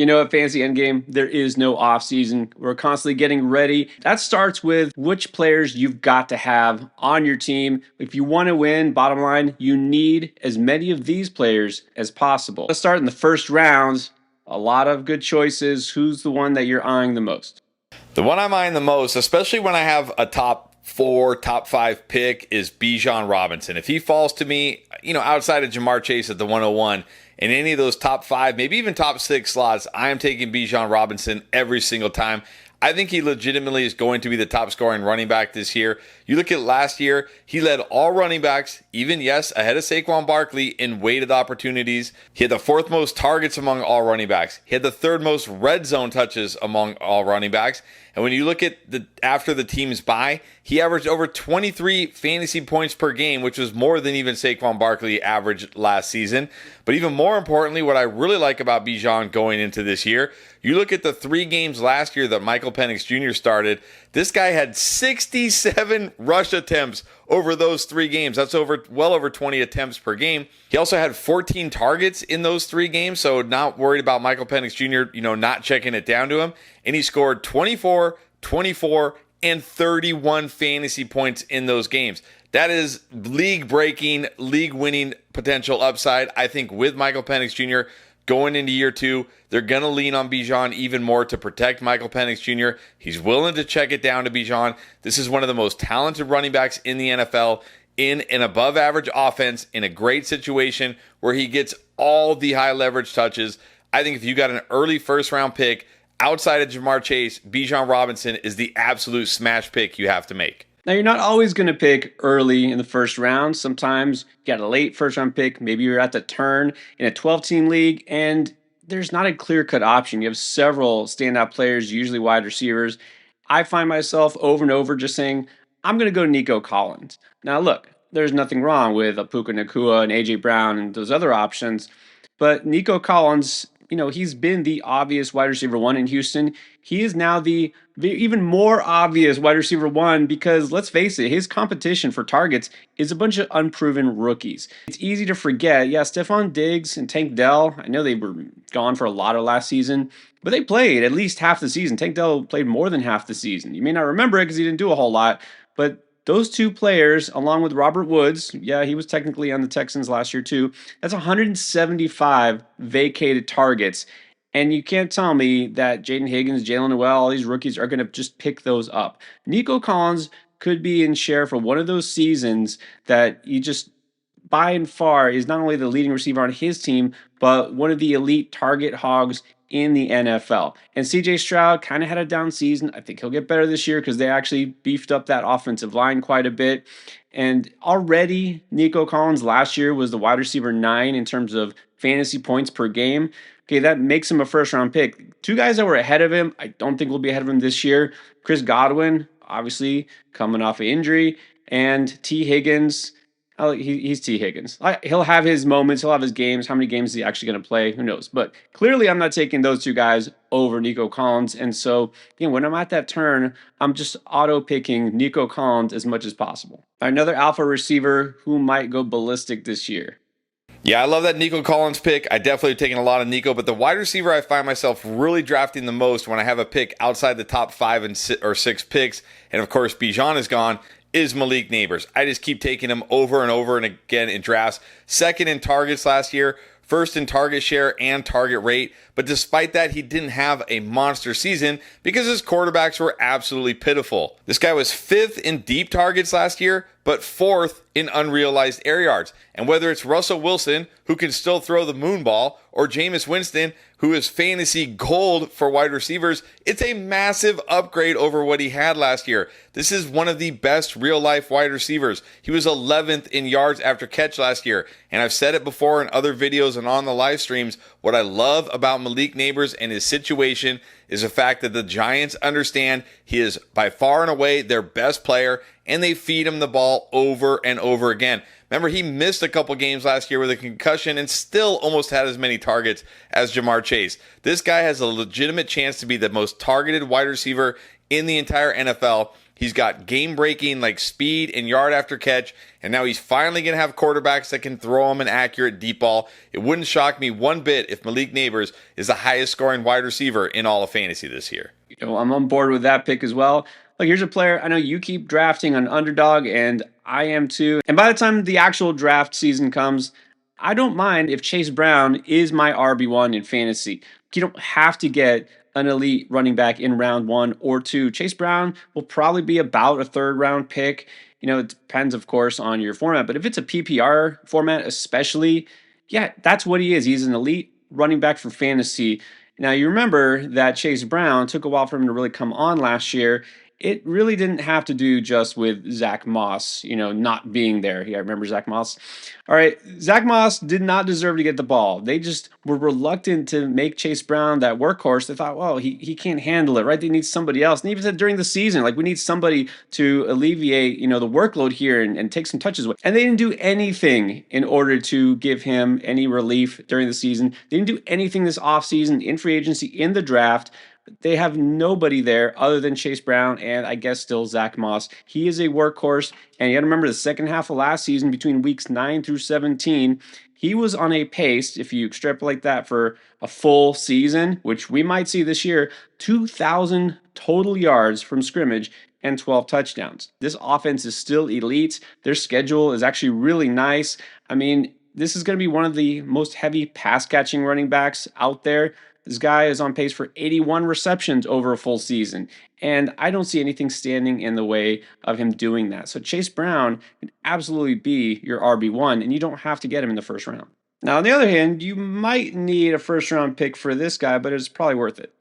You know, at Fantasy Endgame, there is no off season. We're constantly getting ready. That starts with which players you've got to have on your team. If you want to win, bottom line, you need as many of these players as possible. Let's start in the first rounds. A lot of good choices. Who's the one that you're eyeing the most? The one I'm eyeing the most, especially when I have a top four, top five pick, is Bijan Robinson. If he falls to me, outside of Jamar Chase at the 101, in any of those top five, maybe even top six slots, I am taking Bijan Robinson every single time. I think he legitimately is going to be the top scoring running back this year. You look at last year, he led all running backs, even, yes, ahead of Saquon Barkley in weighted opportunities. He had the fourth most targets among all running backs. He had the third most red zone touches among all running backs. And when you look at after the team's bye, he averaged over 23 fantasy points per game, which was more than even Saquon Barkley averaged last season. But even more importantly, what I really like about Bijan going into this year, you look at the 3 games last year that Michael Penix Jr. started, this guy had 67 rush attempts over those 3 games. That's well over 20 attempts per game. He also had 14 targets in those 3 games, so not worried about Michael Penix Jr., not checking it down to him. And he scored 24, 24, and 31 fantasy points in those games. That is league-breaking, league-winning potential upside. I think with Michael Penix Jr. going into year 2, they're going to lean on Bijan even more to protect Michael Penix Jr. He's willing to check it down to Bijan. This is one of the most talented running backs in the NFL in an above-average offense in a great situation where he gets all the high-leverage touches. I think if you got an early first-round pick outside of Jamar Chase, Bijan Robinson is the absolute smash pick you have to make. Now, you're not always going to pick early in the first round. Sometimes you got a late first round pick. Maybe you're at the turn in a 12-team league, and there's not a clear-cut option. You have several standout players, usually wide receivers. I find myself over and over just saying, I'm going to go Nico Collins. Now, look, there's nothing wrong with Puka Nacua and A.J. Brown and those other options, but Nico Collins, he's been the obvious wide receiver 1 in Houston. He is now the even more obvious wide receiver 1 because, let's face it, his competition for targets is a bunch of unproven rookies. It's easy to forget, yeah, Stephon Diggs and Tank Dell, I know they were gone for a lot of last season, but they played at least half the season. Tank Dell played more than half the season. You may not remember it because he didn't do a whole lot, but those 2 players, along with Robert Woods, yeah, he was technically on the Texans last year too, that's 175 vacated targets. And you can't tell me that Jaden Higgins, Jalen Noel, all these rookies are going to just pick those up. Nico Collins could be in share for one of those seasons that you just, by and far, is not only the leading receiver on his team, but one of the elite target hogs in the NFL. And CJ Stroud kind of had a down season. I think he'll get better this year because they actually beefed up that offensive line quite a bit. And already, Nico Collins last year was the wide receiver 9 in terms of fantasy points per game. Okay, that makes him a first-round pick. 2 guys that were ahead of him, I don't think will be ahead of him this year. Chris Godwin, obviously, coming off an injury. And T. Higgins, he's T. Higgins. He'll have his moments. He'll have his games. How many games is he actually going to play? Who knows? But clearly, I'm not taking those 2 guys over Nico Collins. And so, when I'm at that turn, I'm just auto-picking Nico Collins as much as possible. Another alpha receiver who might go ballistic this year. Yeah, I love that Nico Collins pick. I definitely taken a lot of Nico, but the wide receiver I find myself really drafting the most when I have a pick outside the top 5 or 6 picks, and of course Bijan is gone, is Malik Nabers. I just keep taking him over and over and again in drafts. Second in targets last year, first in target share and target rate, but despite that, he didn't have a monster season because his quarterbacks were absolutely pitiful. This guy was 5th in deep targets last year, but 4th in unrealized air yards. And whether it's Russell Wilson, who can still throw the moon ball, or Jameis Winston, who is fantasy gold for wide receivers, it's a massive upgrade over what he had last year. This is one of the best real-life wide receivers. He was 11th in yards after catch last year. And I've said it before in other videos and on the live streams, what I love about Malik Nabers and his situation is the fact that the Giants understand he is by far and away their best player, and they feed him the ball over and over again. Remember, he missed a couple games last year with a concussion and still almost had as many targets as Jamar Chase. This guy has a legitimate chance to be the most targeted wide receiver in the entire NFL. He's got game breaking like speed and yard after catch. And now he's finally going to have quarterbacks that can throw him an accurate deep ball. It wouldn't shock me one bit if Malik Neighbors is the highest scoring wide receiver in all of fantasy this year. I'm on board with that pick as well. Look, here's a player I know you keep drafting on Underdog, and I am too. And by the time the actual draft season comes, I don't mind if Chase Brown is my RB1 in fantasy. You don't have to get an elite running back in round 1 or 2. Chase Brown will probably be about a third round pick. It depends, of course, on your format. But if it's a PPR format, especially, yeah, that's what he is. He's an elite running back for fantasy. Now, you remember that Chase Brown took a while for him to really come on last year. It really didn't have to do just with Zach Moss, not being there. Yeah, I remember Zach Moss. All right, Zach Moss did not deserve to get the ball. They just were reluctant to make Chase Brown that workhorse. They thought, well, he can't handle it, right? They need somebody else. And even said during the season, like, we need somebody to alleviate, the workload here and take some touches away. And they didn't do anything in order to give him any relief during the season. They didn't do anything this offseason in free agency, in the draft. They have nobody there other than Chase Brown and I guess still Zach Moss. He is a workhorse. And you got to remember the second half of last season, between weeks 9 through 17, he was on a pace, if you extrapolate that for a full season, which we might see this year, 2,000 total yards from scrimmage and 12 touchdowns. This offense is still elite. Their schedule is actually really nice. I mean, this is going to be one of the most heavy pass catching running backs out there. This guy is on pace for 81 receptions over a full season, and I don't see anything standing in the way of him doing that. So Chase Brown could absolutely be your RB1, and you don't have to get him in the first round. Now, on the other hand, you might need a first-round pick for this guy, but it's probably worth it.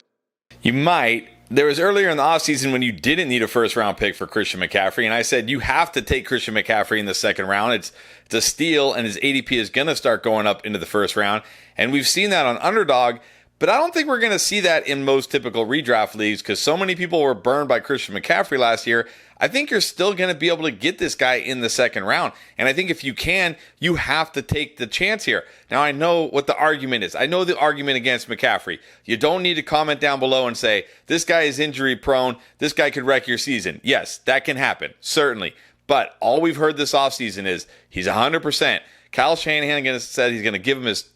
You might. There was earlier in the offseason when you didn't need a first-round pick for Christian McCaffrey, and I said you have to take Christian McCaffrey in the second round. It's a steal, and his ADP is going to start going up into the first round, and we've seen that on Underdog. But I don't think we're going to see that in most typical redraft leagues because so many people were burned by Christian McCaffrey last year. I think you're still going to be able to get this guy in the second round. And I think if you can, you have to take the chance here. Now, I know what the argument is. I know the argument against McCaffrey. You don't need to comment down below and say, this guy is injury prone. This guy could wreck your season. Yes, that can happen, certainly. But all we've heard this offseason is he's 100%. Kyle Shanahan said he's going to give him his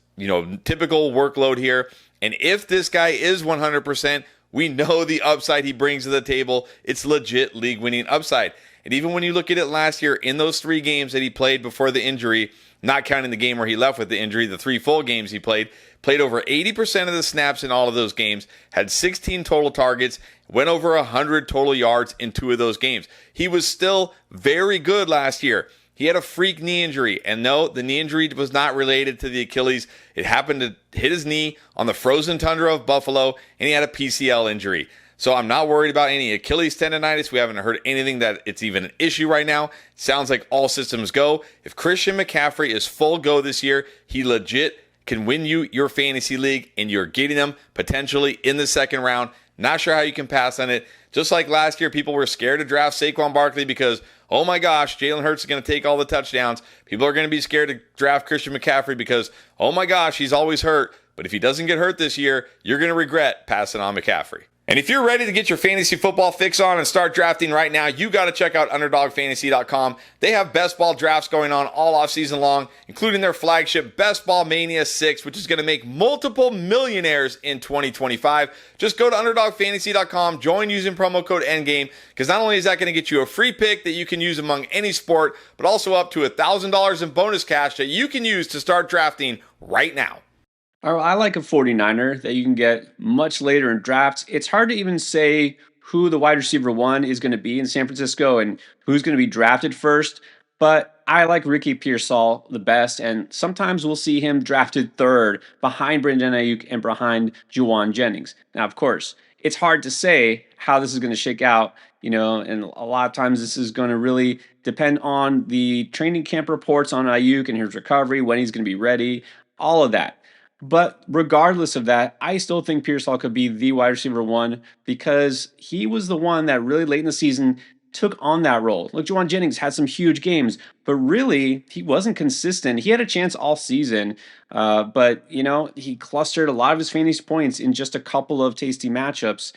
typical workload here. And if this guy is 100%, we know the upside he brings to the table. It's legit league-winning upside. And even when you look at it last year, in those 3 games that he played before the injury, not counting the game where he left with the injury, the 3 full games he played over 80% of the snaps in all of those games, had 16 total targets, went over 100 total yards in 2 of those games. He was still very good last year. He had a freak knee injury, and no, the knee injury was not related to the Achilles. It happened to hit his knee on the frozen tundra of Buffalo, and he had a PCL injury. So I'm not worried about any Achilles tendonitis. We haven't heard anything that it's even an issue right now. Sounds like all systems go. If Christian McCaffrey is full go this year, he legit can win you your fantasy league, and you're getting them potentially in the second round. Not sure how you can pass on it. Just like last year, people were scared to draft Saquon Barkley because, oh my gosh, Jalen Hurts is going to take all the touchdowns. People are going to be scared to draft Christian McCaffrey because, oh my gosh, he's always hurt. But if he doesn't get hurt this year, you're going to regret passing on McCaffrey. And if you're ready to get your fantasy football fix on and start drafting right now, you got to check out UnderdogFantasy.com. They have best ball drafts going on all off season long, including their flagship Best Ball Mania 6, which is going to make multiple millionaires in 2025. Just go to UnderdogFantasy.com, join using promo code ENDGAME, because not only is that going to get you a free pick that you can use among any sport, but also up to $1,000 in bonus cash that you can use to start drafting right now. I like a 49er that you can get much later in drafts. It's hard to even say who the wide receiver 1 is going to be in San Francisco and who's going to be drafted first, but I like Ricky Pearsall the best, and sometimes we'll see him drafted 3rd behind Brandon Ayuk and behind Juwan Jennings. Now, of course, it's hard to say how this is going to shake out, and a lot of times this is going to really depend on the training camp reports on Ayuk and his recovery, when he's going to be ready, all of that. But regardless of that, I still think Pearsall could be the wide receiver 1 because he was the one that really late in the season took on that role. Look, Juwan Jennings had some huge games, but really he wasn't consistent. He had a chance all season, but he clustered a lot of his fantasy points in just a couple of tasty matchups.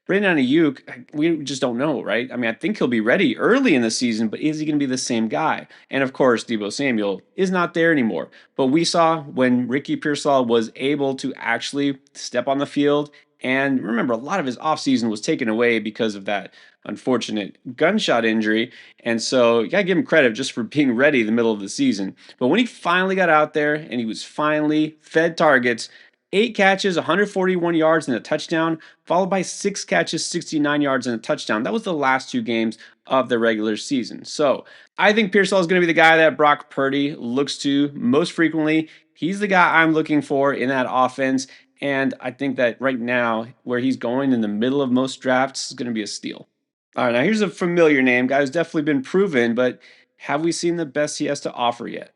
Brandon Ayuk, we just don't know, right? I mean, I think he'll be ready early in the season, but is he going to be the same guy? And of course, Debo Samuel is not there anymore. But we saw when Ricky Pearsall was able to actually step on the field. And remember, a lot of his offseason was taken away because of that unfortunate gunshot injury. And so you got to give him credit just for being ready in the middle of the season. But when he finally got out there and he was finally fed targets, 8 catches, 141 yards, and a touchdown, followed by 6 catches, 69 yards, and a touchdown. That was the last 2 games of the regular season. So I think Pearsall is going to be the guy that Brock Purdy looks to most frequently. He's the guy I'm looking for in that offense. And I think that right now, where he's going in the middle of most drafts, is going to be a steal. All right, now here's a familiar name, guy who's definitely been proven, but have we seen the best he has to offer yet?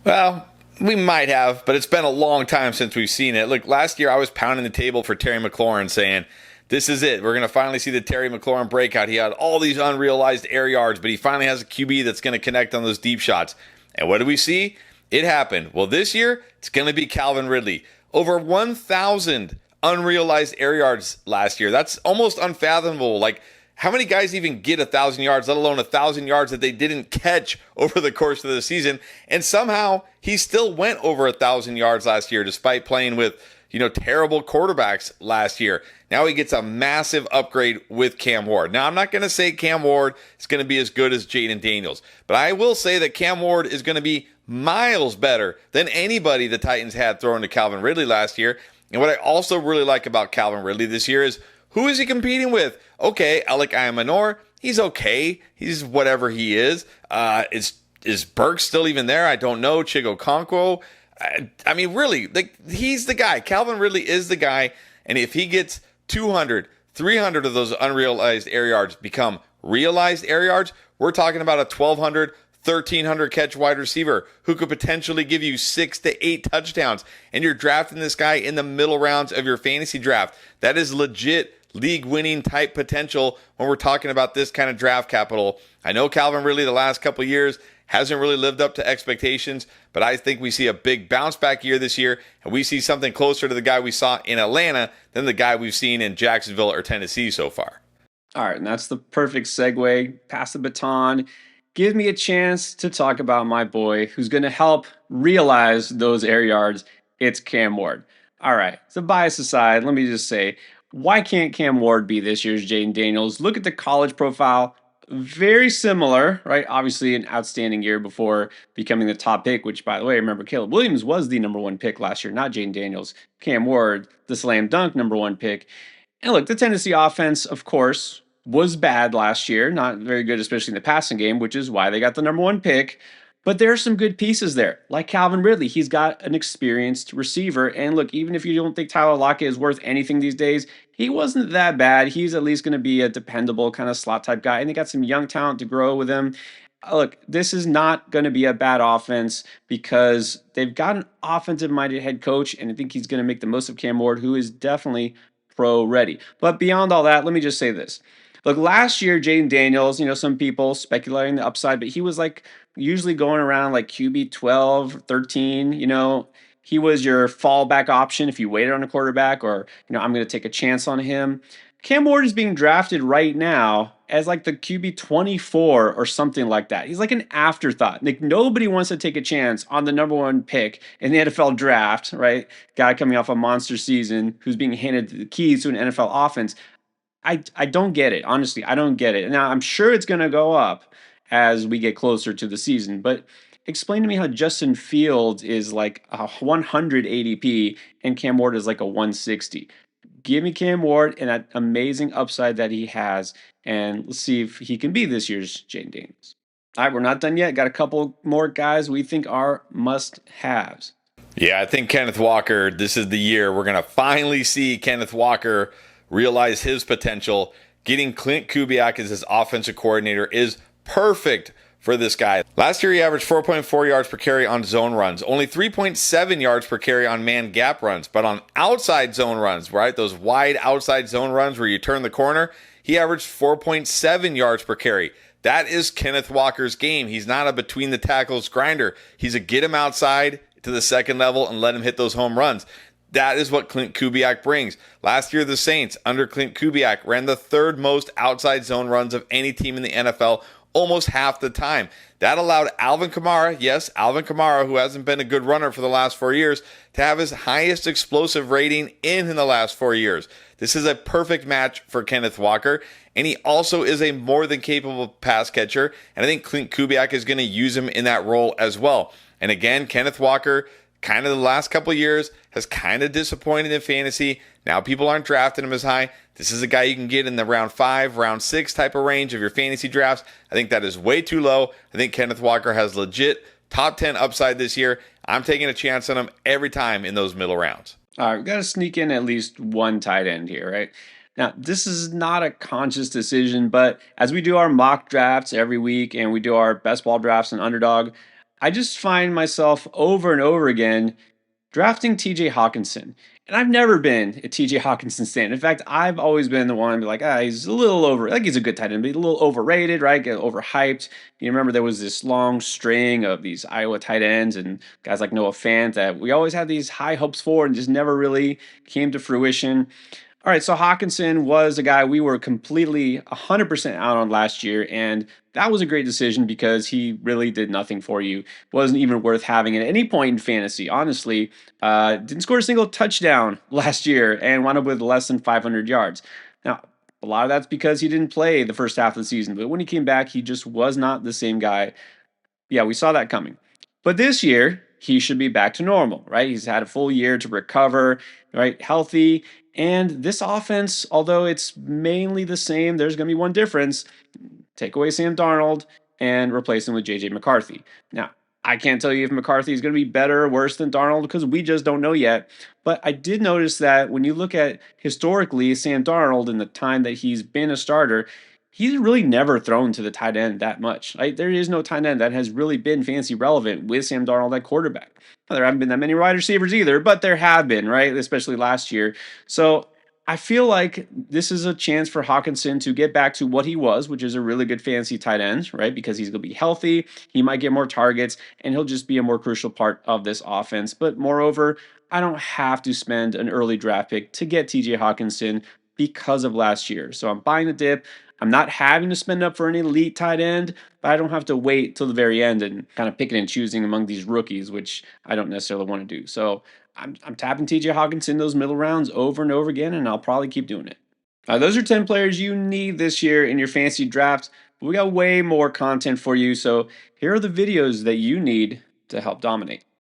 Well, we might have, but it's been a long time since we've seen it. Look, last year I was pounding the table for Terry McLaurin saying, this is it. We're going to finally see the Terry McLaurin breakout. He had all these unrealized air yards, but he finally has a QB that's going to connect on those deep shots. And what do we see? It happened. Well, this year, it's going to be Calvin Ridley. Over 1,000 unrealized air yards last year. That's almost unfathomable. Like, how many guys even get 1,000 yards, let alone 1,000 yards that they didn't catch over the course of the season? And somehow he still went over 1,000 yards last year, despite playing with, terrible quarterbacks last year. Now he gets a massive upgrade with Cam Ward. Now, I'm not going to say Cam Ward is going to be as good as Jayden Daniels, but I will say that Cam Ward is going to be miles better than anybody the Titans had throwing to Calvin Ridley last year. And what I also really like about Calvin Ridley this year is, who is he competing with? Okay, Alec Ayamanor, he's okay. He's whatever he is. Is Burke still even there? I don't know. Chigo Okonkwo. I mean, really, he's the guy. Calvin Ridley is the guy. And if he gets 200, 300 of those unrealized air yards become realized air yards, we're talking about a 1,200, 1,300 catch wide receiver who could potentially give you 6 to 8 touchdowns. And you're drafting this guy in the middle rounds of your fantasy draft. That is legit league winning type potential when we're talking about this kind of draft capital. I know Calvin Ridley the last couple of years hasn't really lived up to expectations, but I think we see a big bounce back year this year, and we see something closer to the guy we saw in Atlanta than the guy we've seen in Jacksonville or Tennessee so far. All right, and that's the perfect segue. Pass the baton. Give me a chance to talk about my boy who's going to help realize those air yards. It's Cam Ward. All right, so bias aside, let me just say, why can't Cam Ward be this year's Jayden Daniels? Look at the college profile. Very similar, right? Obviously, an outstanding year before becoming the top pick, which, by the way, remember, Caleb Williams was the number 1 pick last year, not Jayden Daniels. Cam Ward, the slam dunk number 1 pick. And look, the Tennessee offense, of course, was bad last year. Not very good, especially in the passing game, which is why they got the number 1 pick. But there are some good pieces there, like Calvin Ridley. He's got an experienced receiver. And look, even if you don't think Tyler Lockett is worth anything these days, he wasn't that bad. He's at least going to be a dependable kind of slot type guy. And they got some young talent to grow with him. Look, this is not going to be a bad offense because they've got an offensive minded head coach. And I think he's going to make the most of Cam Ward, who is definitely pro ready. But beyond all that, let me just say this. Look, last year, Jayden Daniels, some people speculating the upside, but he was like usually going around like QB 12, 13, he was your fallback option if you waited on a quarterback or, I'm going to take a chance on him. Cam Ward is being drafted right now as like the QB 24 or something like that. He's like an afterthought. Like nobody wants to take a chance on the number 1 pick in the NFL draft, right? Guy coming off a monster season who's being handed the keys to an NFL offense. I don't get it. Honestly, I don't get it. Now, I'm sure it's going to go up as we get closer to the season, but explain to me how Justin Fields is like a 100 ADP and Cam Ward is like a 160. Give me Cam Ward and that amazing upside that he has, and let's see if he can be this year's Jayden Daniels. All right, we're not done yet. Got a couple more guys we think are must-haves. Yeah, I think Kenneth Walker, this is the year we're going to finally see Kenneth Walker realize his potential. Getting Clint Kubiak as his offensive coordinator is perfect for this guy. Last year, he averaged 4.4 yards per carry on zone runs, only 3.7 yards per carry on man gap runs, but on outside zone runs, right? Those wide outside zone runs where you turn the corner, he averaged 4.7 yards per carry. That is Kenneth Walker's game. He's not a between the tackles grinder. He's a get him outside to the second level and let him hit those home runs. That is what Clint Kubiak brings. Last year, the Saints, under Clint Kubiak, ran the third most outside zone runs of any team in the NFL, almost half the time. That allowed Alvin Kamara, yes, Alvin Kamara, who hasn't been a good runner for the last 4 years, to have his highest explosive rating in the last 4 years. This is a perfect match for Kenneth Walker, and he also is a more than capable pass catcher, and I think Clint Kubiak is going to use him in that role as well. And again, Kenneth Walker, kind of the last couple of years, has kind of disappointed in fantasy. Now people aren't drafting him as high. This is a guy you can get in the round 5, round 6 type of range of your fantasy drafts. I think that is way too low. I think Kenneth Walker has legit top 10 upside this year. I'm taking a chance on him every time in those middle rounds. All right, we've got to sneak in at least one tight end here, right? Now, this is not a conscious decision, but as we do our mock drafts every week and we do our best ball drafts and underdog, I just find myself over and over again drafting TJ Hawkinson. And I've never been a TJ Hawkinson stan. In fact, I've always been the one to be like, he's a little over, like he's a good tight end, but he's a little overrated, right? Get overhyped. You remember there was this long string of these Iowa tight ends and guys like Noah Fant that we always had these high hopes for and just never really came to fruition. All right, so Hawkinson was a guy we were completely 100% out on last year, and that was a great decision because he really did nothing for you. Wasn't even worth having at any point in fantasy, honestly. Didn't score a single touchdown last year and wound up with less than 500 yards. Now, a lot of that's because he didn't play the first half of the season, but when he came back, he just was not the same guy. Yeah, we saw that coming. But this year, he should be back to normal, right? He's had a full year to recover, right? Healthy. And this offense, although it's mainly the same, there's going to be one difference. Take away Sam Darnold and replace him with JJ McCarthy. Now, I can't tell you if McCarthy is going to be better or worse than Darnold because we just don't know yet. But I did notice that when you look at historically Sam Darnold in the time that he's been a starter, he's really never thrown to the tight end that much. Right? There is no tight end that has really been fancy relevant with Sam Darnold at quarterback. Well, there haven't been that many wide receivers either, but there have been, right? Especially last year. So I feel like this is a chance for Hawkinson to get back to what he was, which is a really good fantasy tight end, right? Because he's going to be healthy, he might get more targets, and he'll just be a more crucial part of this offense. But moreover, I don't have to spend an early draft pick to get TJ Hawkinson because of last year. So I'm buying the dip. I'm not having to spend up for an elite tight end, but I don't have to wait till the very end and kind of picking and choosing among these rookies, which I don't necessarily want to do. So I'm tapping TJ Hawkinson in those middle rounds over and over again, and I'll probably keep doing it. Those are 10 players you need this year in your fantasy draft. But we got way more content for you, so here are the videos that you need to help dominate.